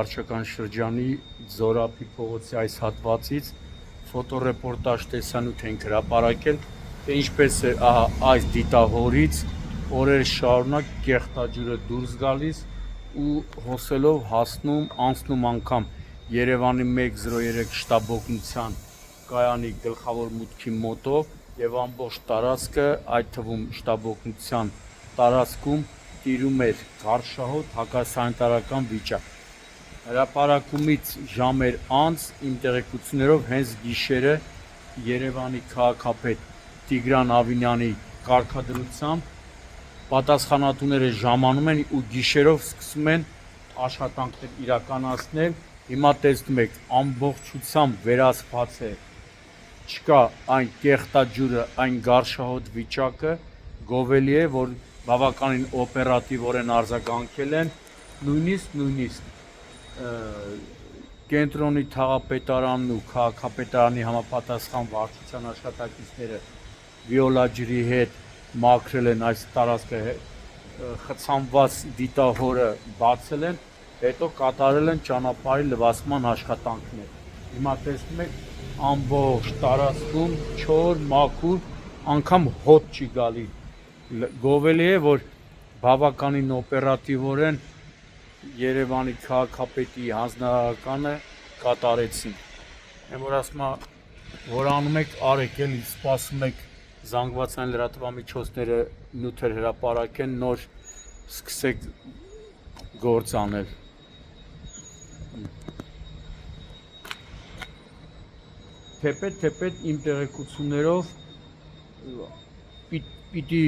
վարչական շրջանի Զորապի փողոցի այս հատվածից ֆոտոռեպորտաժ տեսանյութ ենք հրապարակել, թե ինչպես է այս դիտահորից օրեր շարունակ կեղտաջուրը դուրս գալիս ու հոսելով անցնում անգամ Երևանի 103 շտաբ օգնության կայանի գլխավոր մուտքի մոտով եւ ամբողջ տարածքը, այդ թվում շտաբ օգնության տարածքում տիրում էր գարշահոտ հակասանիտարական վիճակ։ Հրապարակումից ժամեր անց իմ տեղեկություններով հենց գիշերը Երևանի քաղաքապետ Տիգրան Ավինյանի կարգադրությամբ պատասխանատուները ժամանում են ու գիշերով սկսում են աշխատանքներ իրականացնել։ Հիմա տեսնում եք ամբողջությամբ վերացված է, չկա այն կեղտաջուրը, այն գարշահոտ վիճակը, գովելի է, որ բավականին օպերատիվորեն արձագանքել են, նույնիսկ կենտրոնի թաղապետարանն ու քաղաքապետարանի համապատասխան վարչության աշխատակիցները վիոլաջրի հետ մաքրել են այս տարածքը, խցանված դիտահորը բացել են, հետո կատարել են ճանապարհի լվացման աշխատանքներ։ Հիմա տեսնում եք ամբողջ տարածքում չոր, մաքուր, անգամ հոտ չի գալի։ Գովելի է, որ բավականին օպերատիվորեն Երևանի քաղաքապետի հանձնարարականը կատարեցին։ Եմ որ ասում որ անում եք, արեք էլի, սպասում եք զանգվածային լրատվամիջոցները նյութեր հրապարակեն, նոր սկսեք գործ անել։ Թեպետ իմ տեղեկություններով պիտի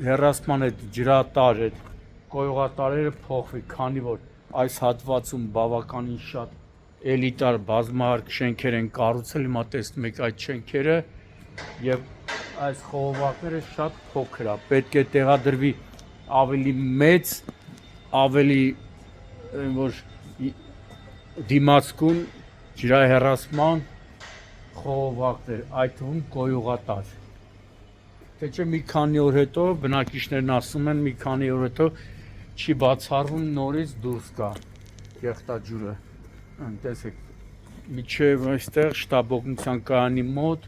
հեռացման այդ ջրատար, այդ կոյուղատարերը փոխվի, քանի որ այս հատվածում բավականին շատ էլիտար բազմահարկ շենքեր են կառուցել, հիմա տեսնում եք այդ շենքերը եւ այս խողովակները շատ փոքր է, պետք է տեղադրվի ավելի մեծ, ավելի որ դիմացկուն ջրահեռացման խողովակներ, այդ թվում կոյուղատար, թե չէ մի քանի օր հետո բնակիչներն ասում են, մի քանի օր հետո չի բացառվում նորից դուրս գա կեղտաջուրը, տեսեք, միջև այստեղ շտաբ օգնության կայանի մոտ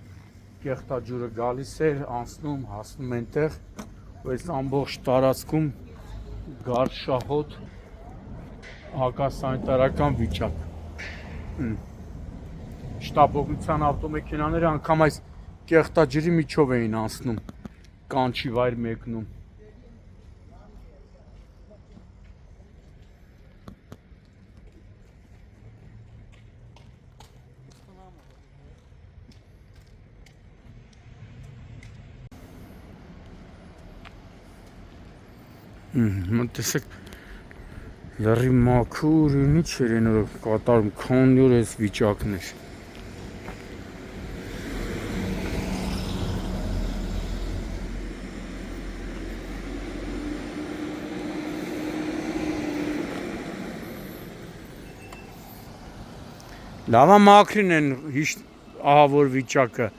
կեղտաջուրը գալիս էր, անցնում, հասնում այնտեղ, ու այս ամբողջ տարածքում գարշահոտ հակասանիտարական վիճակ։ Շտաբ օգնության ավտոմեքենաները անգամ այս կեղտաջրի միջով էին անցնում, կանչի վայր մեկնում։ Տեսեք, լրի մաքուր, ինչ էր են որ կատարում, քանի օր այս վիճակն էր։ Լավա մաքրին են ահա որ վիճակը։